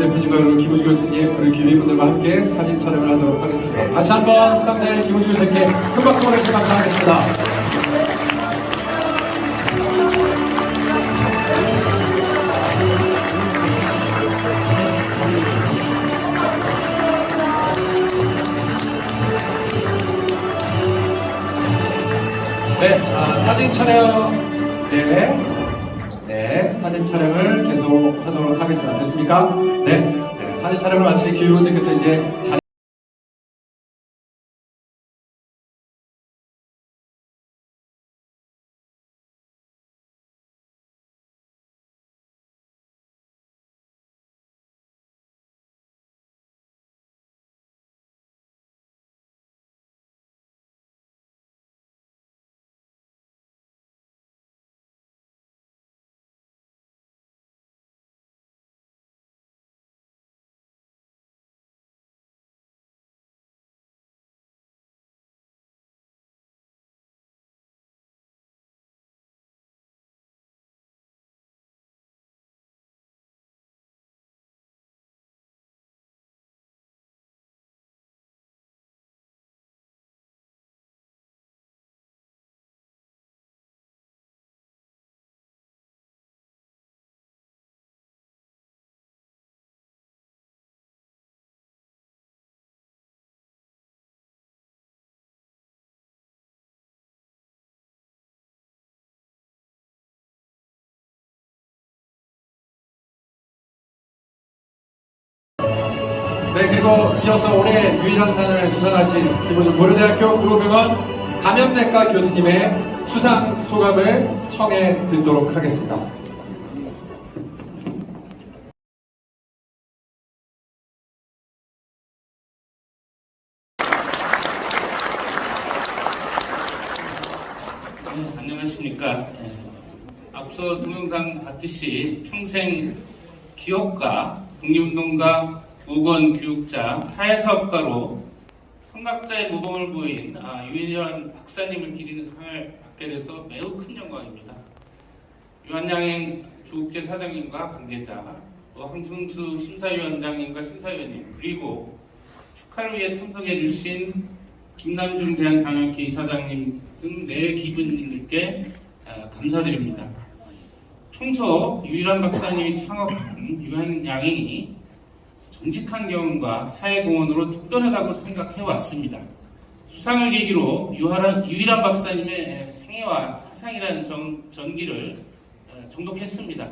대표님과 그리고 김우주 교수님 그리고 기회분들과 함께 사진 촬영을 하도록 하겠습니다. 다시 한번 수상자의 김우주 교수님께 큰 박수 보내주시기 감사하겠습니다. 네, 사진 촬영, 사진 촬영을 계속 하도록 하겠습니다. 됐습니까? 네, 사진 촬영을 마치신 기회분들께서 이제 네, 그리고 이어서 올해 유일한 상을 수상하신 김우주 고려대학교 구로병원 감염내과 교수님의 수상 소감을 청해 듣도록 하겠습니다. 네, 안녕하십니까. 앞서 동영상 봤듯이 평생 기업가, 독립운동가, 보건교육자, 사회사업가로 선각자의 모범을 보인 유일한 박사님을 기리는 상을 받게 돼서 매우 큰 영광입니다. 유한양행 조국제 사장님과 관계자, 또 황승수 심사위원장님과 심사위원님, 그리고 축하를 위해 참석해 주신 김남중 대한방역회 이사장님 등 네 기분님들께 감사드립니다. 평소 유일한 박사님이 창업한 유한양행이 정직한 경험과 사회공헌으로 특별하다고 생각해왔습니다. 수상을 계기로 유일한 박사님의 생애와 사상이라는 전기를 정독했습니다.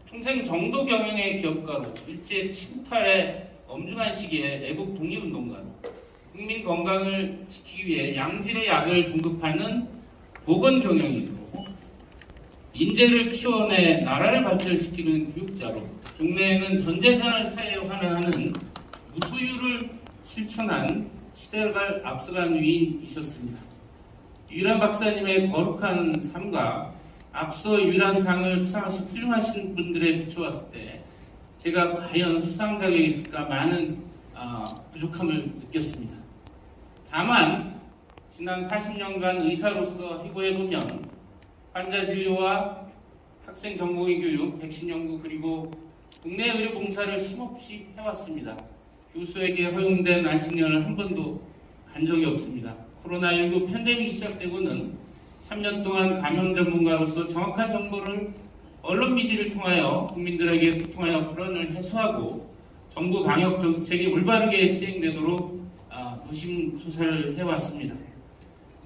평생 정도 경영의 기업가로 일제 침탈의 엄중한 시기에 애국 독립운동가로 국민 건강을 지키기 위해 양질의 약을 공급하는 보건 경영인으로 인재를 키워내 나라를 발전시키는 교육자로 종래에는 전 재산을 사회에 환원하는 무수유를 실천한 시대를 앞서간 위인이셨습니다. 유일한 박사님의 거룩한 삶과 앞서 유일한 상을 수상하신 훌륭하신 분들에 비추었을 때 제가 과연 수상자가 있을까 많은 부족함을 느꼈습니다. 다만 지난 40년간 의사로서 해고해보면 환자 진료와 학생 전공의 교육, 백신 연구 그리고 국내 의료 봉사를 쉼없이 해왔습니다. 교수에게 허용된 안식년을 한 번도 간 적이 없습니다. 코로나19 팬데믹이 시작되고는 3년 동안 감염 전문가로서 정확한 정보를 언론 미디어를 통하여 국민들에게 소통하여 불안을 해소하고 정부 방역 정책이 올바르게 시행되도록 노심초사를 해왔습니다.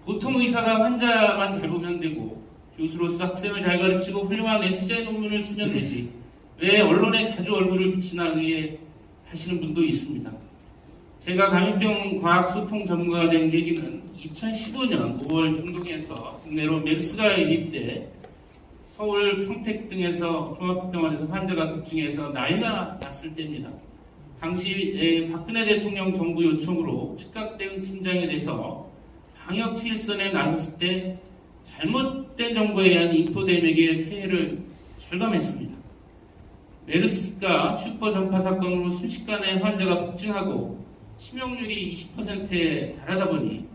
보통 의사가 환자만 잘 보면 되고 교수로서 학생을 잘 가르치고 훌륭한 에세이 논문을 쓰면 되지 왜 언론에 자주 얼굴을 비치나 의아하시는 분도 있습니다. 제가 감염병 과학 소통 전문가가 된 계기는 2015년 5월 중동에서 국내로 메르스가 유입돼 서울 평택 등에서 종합병원에서 환자가 급증해서 난리가 났을 때입니다. 당시 박근혜 대통령 정부 요청으로 즉각 대응 팀장에 대해서 방역 트일선에 나섰을 때 잘못된 정보에 의한 인포데믹의 폐해를 절감했습니다. 메르스가 슈퍼 전파 사건으로 순식간에 환자가 폭증하고 치명률이 20%에 달하다 보니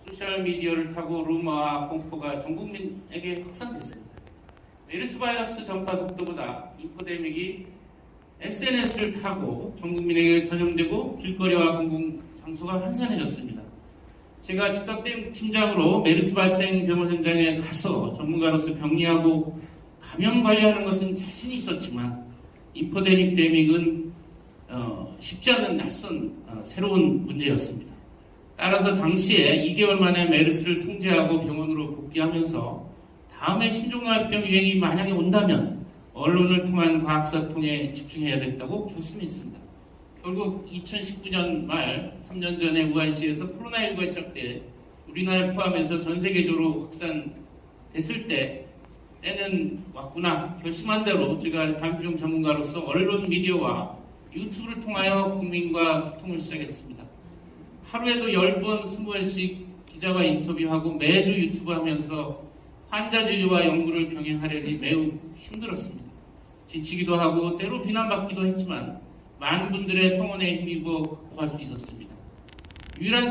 소셜미디어를 타고 루머와 공포가 전 국민에게 확산됐습니다. 메르스 바이러스 전파 속도보다 인포데믹이 SNS를 타고 전 국민에게 전염되고 길거리와 공공장소가 한산해졌습니다. 제가 즉각팀장으로 메르스 발생 병원 현장에 가서 전문가로서 격리하고 감염 관리하는 것은 자신이 있었지만 인포데믹은 쉽지 않은 낯선 새로운 문제였습니다. 따라서 당시에 2개월 만에 메르스를 통제하고 병원으로 복귀하면서 다음에 신종합병 유행이 만약에 온다면 언론을 통한 과학사통에 집중해야 된다고 결심했습니다. 결국 2019년 말 3년 전에 우한시에서 코로나19가 시작돼 우리나라를 포함해서 전 세계적으로 확산됐을 때는 왔구나 결심한 대로 제가 감염병 전문가로서 언론 미디어와 유튜브를 통하여 국민과 소통을 시작했습니다. 하루에도 10번, 20번씩 기자와 인터뷰하고 매주 유튜브 하면서 환자 진료와 연구를 병행하려니 매우 힘들었습니다. 지치기도 하고 때로 비난받기도 했지만 많은 분들의 성원에 힘입어 극복할 수 있었습니다. 유일한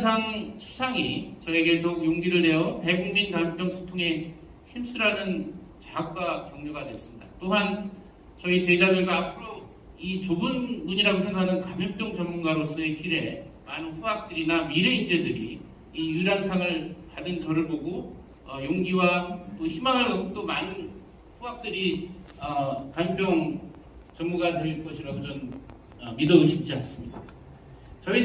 수상이 저에게 더욱 용기를 내어 대국민 감염병 소통에 힘쓰라는 자극과 격려가 됐습니다. 또한 저희 제자들과 앞으로 이 좁은 문이라고 생각하는 감염병 전문가로서의 길에 많은 후학들이나 미래 인재들이 이 유일한 상을 받은 저를 보고 용기와 또 희망을 갖고 또 많은 후학들이 감염병 전문가 될 것이라고 저는 믿어 의심치 않습니다. 저희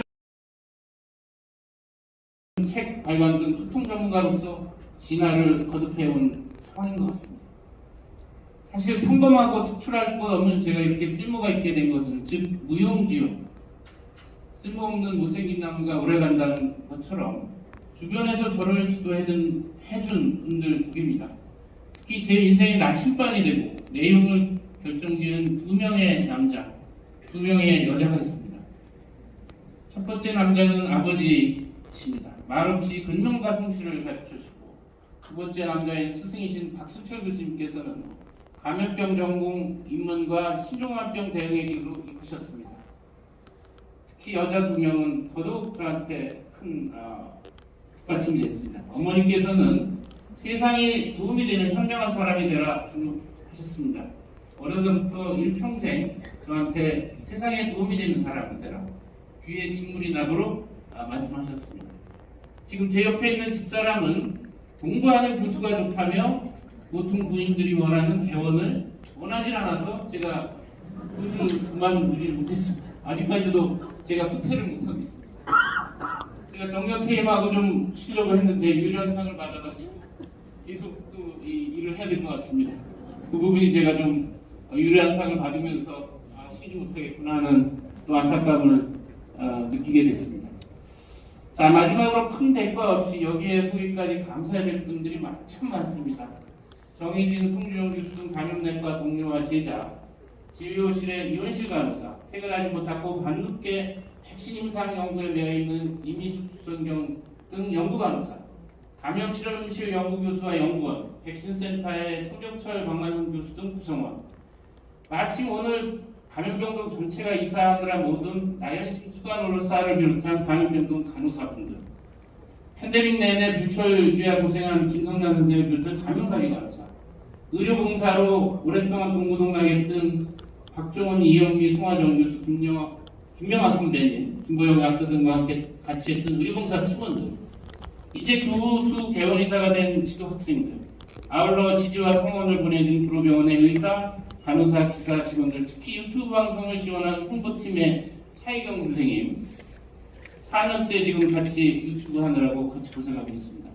책 발간 등 소통 전문가로서 진화를 거듭해온 상황인 것 같습니다. 사실 평범하고 특출할 것 없는 제가 이렇게 쓸모가 있게 된 것은 즉 무용지용, 쓸모없는 못생긴 나무가 오래간다는 것처럼 주변에서 저를 지도해준 분들 덕입니다. 특히 제 인생의 나침반이 되고 내용을 결정지은 2명의 남자, 2명의 여자가 있습니다. 첫 번째 남자는 아버지십니다. 말없이 근면과 성실을 가르쳐주시고 두 번째 남자인 스승이신 박수철 교수님께서는 감염병 전공 입문과 신종합병 대응의 길로 이끄셨습니다. 특히 여자 2명은 더더욱 저한테 큰 뒷받침이 됐습니다. 어머니께서는 세상에 도움이 되는 현명한 사람이 되라 주문하셨습니다. 어려서부터 일평생 저한테 세상에 도움이 되는 사람이 되라 귀에 진물이 나도록 말씀하셨습니다. 지금 제 옆에 있는 집사람은 공부하는 교수가 좋다며 보통 군인들이 원하는 개원을 원하지 않아서 제가 교수 그만두지 못했습니다. 아직까지도 제가 후퇴를 못하고 있습니다. 제가 정년퇴임하고 좀 쉬려고 했는데 유일한 상을 받아봤습니다. 계속 또 이 일을 해야 될 것 같습니다. 그 부분이 제가 좀 유일한 상을 받으면서 쉬지 못하겠구나 하는 또 안타까움을 느끼게 됐습니다. 자, 마지막으로 큰 대가 없이 여기에 소개까지 감사해야 될 분들이 참 많습니다. 정희진, 송주영 교수 등 감염내과 동료와 제자, 진료실의 이원실 간호사, 퇴근하지 못하고 밤늦게 백신 임상 연구에 매여있는 이미숙 주선경 등 연구 간호사, 감염실험실 연구교수와 연구원, 백신센터의 총정철 박만훈 교수 등 구성원, 마침 오늘 감염병동 전체가 이사하느라 모든 나연신 수간호사를 비롯한 감염병동 간호사분들, 팬데믹 내내 불철주야 고생한 김성남 선생을 비롯한 감염관리 간호사, 의료봉사로 오랫동안 동고동락했던 박종원, 이영미, 송하정 교수, 김명아 선배님, 김보영 약사 등과 함께 같이 했던 의료봉사 팀원들, 이제 교수 개원의사가 된 지도 학생들, 아울러 지지와 성원을 보내준 구로병원의 의사, 간호사, 기사, 직원들, 특히 유튜브 방송을 지원한 홍보팀의 차이경 선생님, 4년째 지금 같이 유튜브 하느라고 같이 고생하고 있습니다.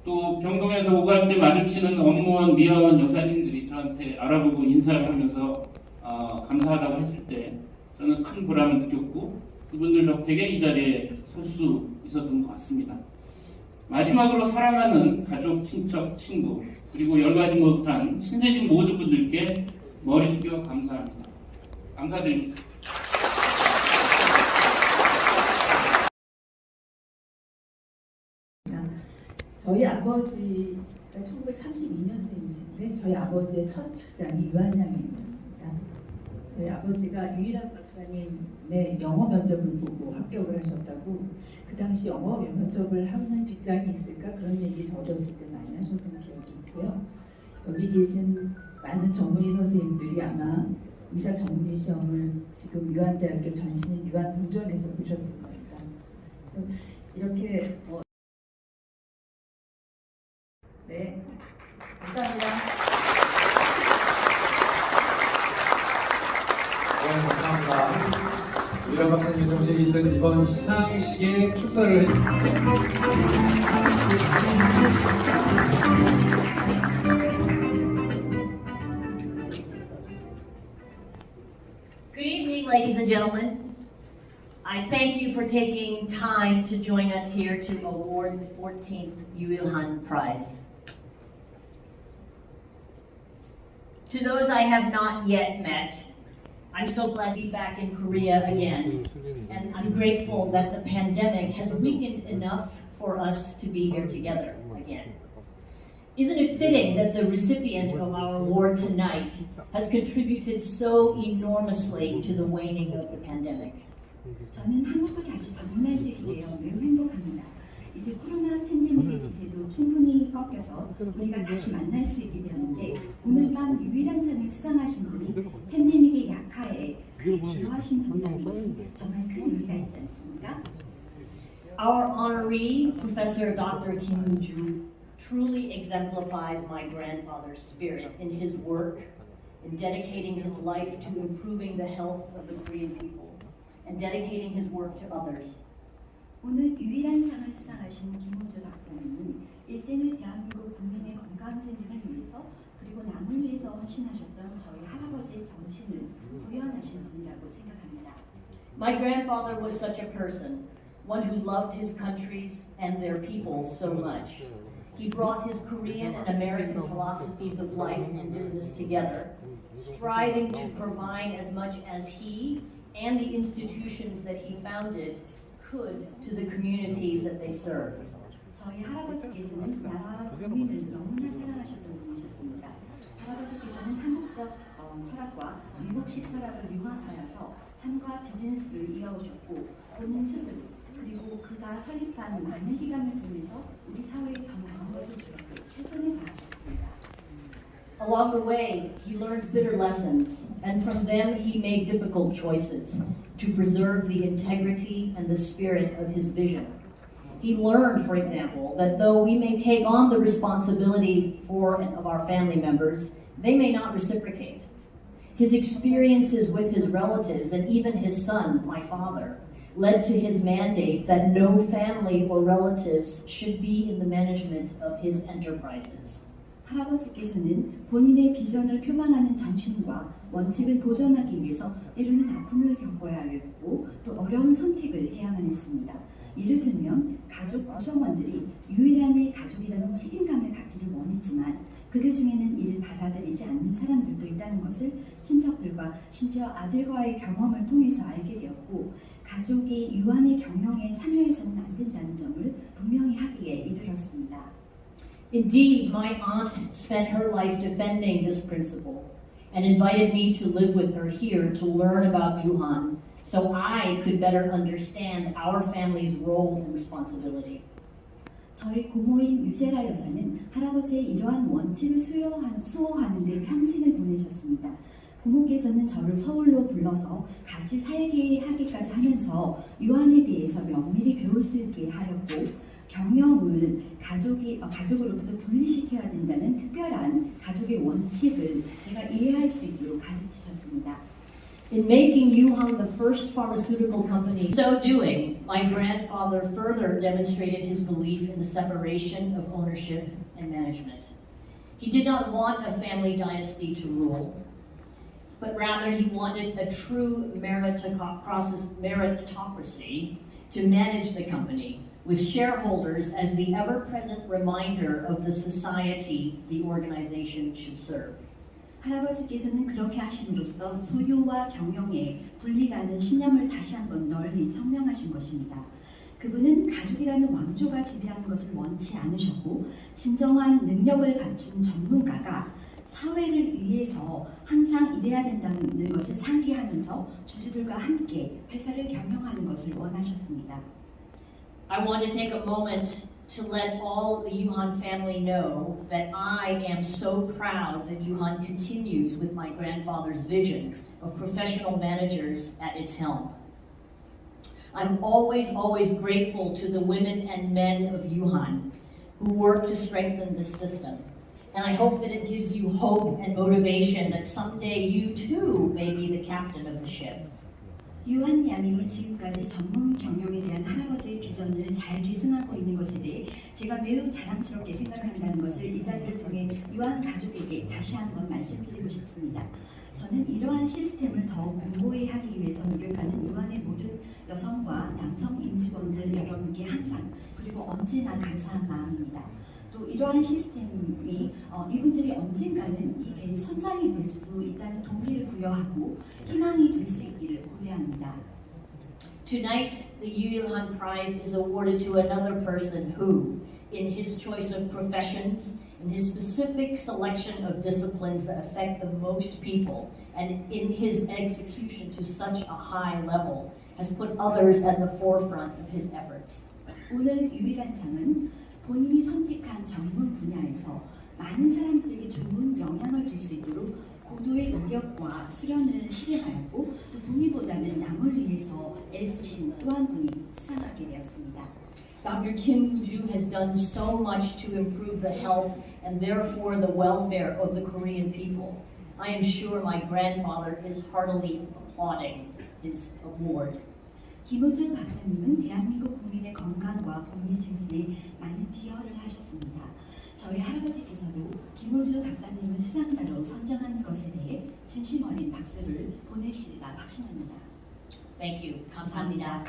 또 병동에서 오갈 때 마주치는 업무원, 미화원 여사님들이 저한테 알아보고 인사를 하면서 감사하다고 했을 때 저는 큰 보람을 느꼈고 그분들 덕택에 이 자리에 설 수 있었던 것 같습니다. 마지막으로 사랑하는 가족, 친척, 친구 그리고 열가지 못한 신세진 모든 분들께 머리 숙여 감사합니다. 감사드립니다. 저희 아버지가 1932년생이신데 저희 아버지의 첫 직장이 유한양행이었습니다. 저희 아버지가 유일한 박사님의 영어 면접을 보고 합격을 하셨다고 그 당시 영어 면접을 하는 직장이 있을까 그런 얘기 저 어렸을 때 많이 하셨던 기억이 있고요. 여기 계신 많은 전문의 선생님들이 아마 의사 전문의 시험을 지금 유한대학교 전신인 유한동전에서 보셨을 겁니다. 그래서 이렇게 네, 감사합니다. 네, 감사합니다. 유일한 박사님 정식이 있던 이번 시상식에 축사를 해 Good evening, ladies and gentlemen. I thank you for taking time to join us here to award the 14th Yu Il-han Prize. To those I have not yet met, I'm so glad to be back in Korea again, and I'm grateful that the pandemic has weakened enough for us to be here together again. Isn't it fitting that the recipient of our award tonight has contributed so enormously to the waning of the pandemic? 저는 한국을 다시 방문할 수 있게 되어 매우 행복합니다. 이제 코로나 팬데믹의 기세도 충분히 꺾여서 우리가 다시 만날 수 있게 되었는데 오늘 밤 유일한 상을 수상하신 분이 팬데믹의 약화에 크게 기여하신 분이라는 것은 정말 큰 의미가 있지 않습니까? Our honoree, Professor Dr. Kim Joo, truly exemplifies my grandfather's spirit in his work, in dedicating his life to improving the health of the Korean people, and dedicating his work to others. 오늘 유일한 상을 수상하신 김우주 박사님은 일생을 대한민국 국민의 건강 증진을 위해서 그리고 남을 위해서 헌신하셨던 저희 할아버지의 정신을 구현하신 분이라고 생각합니다. My grandfather was such a person, one who loved his countries and their people so much. He brought his Korean and American philosophies of life and business together, striving to provide as much as he and the institutions that he founded could to the communities that they served. 저희 할아버지께서는 나라와 국민을 너무나 사랑하셨던 분이셨습니다. 할아버지께서는 한국적 철학과 미국식 철학을 융합하여서 삶과 비즈니스를 이어오셨고 본인 스스로 그리고 그가 설립한 많은 기관을 통해서 우리 사회에 더 많은 것을 주었고 최선을 다하셨습니다. Along the way, he learned bitter lessons, and from them he made difficult choices to preserve the integrity and the spirit of his vision. He learned, for example, that though we may take on the responsibility of our family members, they may not reciprocate. His experiences with his relatives and even his son, my father, led to his mandate that no family or relatives should be in the management of his enterprises. 할아버지께서는 본인의 비전을 표방하는 정신과 원칙을 보존하기 위해서 때로는 아픔을 겪어야 했고 또 어려운 선택을 해야만 했습니다. 예를 들면 가족 구성원들이 유일한의 가족이라는 책임감을 갖기를 원했지만 그들 중에는 이를 받아들이지 않는 사람들도 있다는 것을 친척들과 심지어 아들과의 경험을 통해서 알게 되었고 가족이 유한의 경영에 참여해서는 안 된다는 점을 분명히 하기에 이르렀습니다. Indeed, my aunt spent her life defending this principle and invited me to live with her here to learn about Yuhan so I could better understand our family's role and responsibility. 저희 고모인 유세라 여사는 할아버지의 이러한 원칙을 수호하는 데 평생을 보내셨습니다. 고모께서는 저를 서울로 불러서 같이 살게 하기까지 하면서 유한에 대해서 면밀히 배울 수 있게 하였고 경영을 가족으로부터 분리시켜야 된다는 특별한 가족의 원칙을 제가 이해할 수 있도록 가르치셨습니다. In making Yuhan the first pharmaceutical company, so doing, my grandfather further demonstrated his belief in the separation of ownership and management. He did not want a family dynasty to rule, but rather he wanted a true meritocracy to manage the company, with shareholders as the ever-present reminder of the society the organization should serve. 할아버지께서는 그렇게 하심으로써 소유와 경영의 분리라는 신념을 다시 한번 널리 청명하신 것입니다. 그분은 가족이라는 왕조가 지배하는 것을 원치 않으셨고 진정한 능력을 갖춘 전문가가 사회를 위해서 항상 일해야 된다는 것을 상기하면서 주주들과 함께 회사를 경영하는 것을 원하셨습니다. I want to take a moment to let all the Yuhan family know that I am so proud that Yuhan continues with my grandfather's vision of professional managers at its helm. I'm always, always grateful to the women and men of Yuhan who work to strengthen this system. And I hope that it gives you hope and motivation that someday you too may be the captain of the ship. 유한 양이 지금까지 전문 경영에 대한 할아버지의 비전을 잘 계승하고 있는 것에 대해 제가 매우 자랑스럽게 생각한다는 것을 이 자리를 통해 유한 가족에게 다시 한번 말씀드리고 싶습니다. 저는 이러한 시스템을 더욱 공고히 하기 위해서 노력하는 유한의 모든 여성과 남성 임직원들 여러분께 항상 그리고 언제나 감사한 마음입니다. 또 이러한 시스템이 이분들이 언젠가는 이 배의 선장이 될 수 있다는 동기를 부여하고 희망이 될 수 있기를 고대합니다. Tonight, the Yu Il-han Prize is awarded to another person who, in his choice of professions, in his specific selection of disciplines that affect the most people, and in his execution to such a high level, has put others at the forefront of his efforts. 오늘 유일한 상은 본인이 선택한 전문 분야에서 많은 사람들에게 좋은 영향을 줄 수 있도록 고도의 노력과 수련을 실행하였고 또 본인보다는 남을 위해서 애쓰신 또 한 분이 수상하게 되었습니다. Dr. Kim Woo-ju has done so much to improve the health and therefore the welfare of the Korean people. I am sure my grandfather is heartily applauding his award. 김우주 박사님은 대한민국 국민의 건강과 복리 증진에 많은 기여를 하셨습니다. 저희 할아버지께서도 김우주 박사님을 수상자로 선정한 것에 대해 진심 어린 박수를 보내시리라 확신합니다. Thank you. 감사합니다.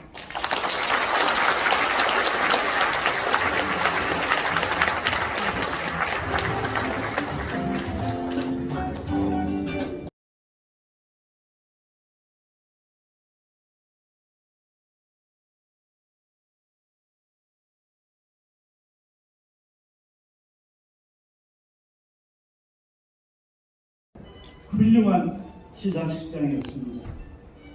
훌륭한 시상식장이었습니다.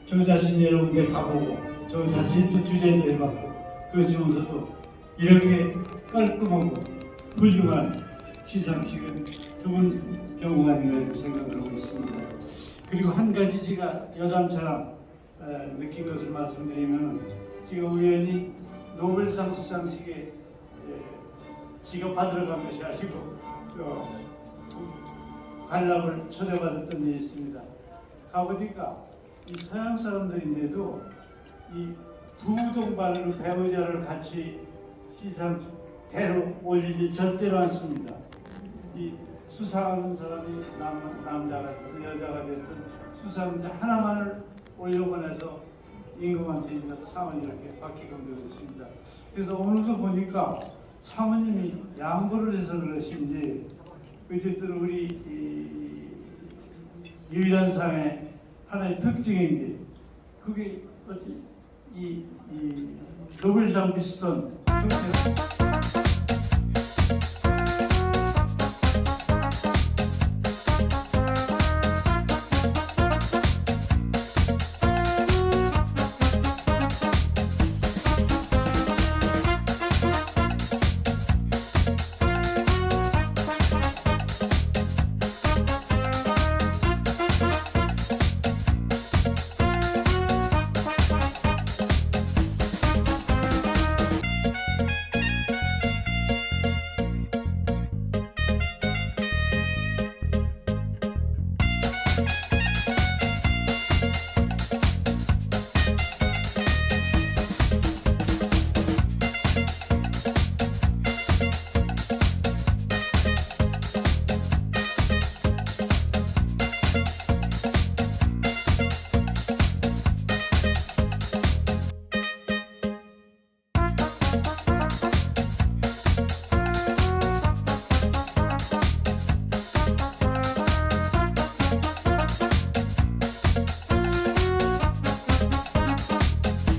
저 자신이 여러분께 가보고 저 자신이 또 주제를 내봤고 그러면서도 이렇게 깔끔하고 훌륭한 시상식은 드문 경우가 아닌가 생각을 하고 있습니다. 그리고 한 가지 제가 여담처럼 느낀 것을 말씀드리면 지금 우연히 노벨상 수상식에 지가 받으러 간 것이 아니고 관람을 초대받았던 일이 있습니다. 가보니까 이 서양 사람들인데도 이 부부 동반으로 배우자를 같이 시상대로 올리지 절대로 않습니다. 이 수상하는 사람이 남자가 됐든 여자가 됐든 수상자 하나만을 올려보내서 임금한테 이제 상을 이렇게 받게끔 되어 있습니다. 그래서 오늘도 보니까 사모님이 양보를 해서 그러신지 어쨌든 우리 유일한 상의 하나의 특징인 게 그게 이 노벨상 비슷한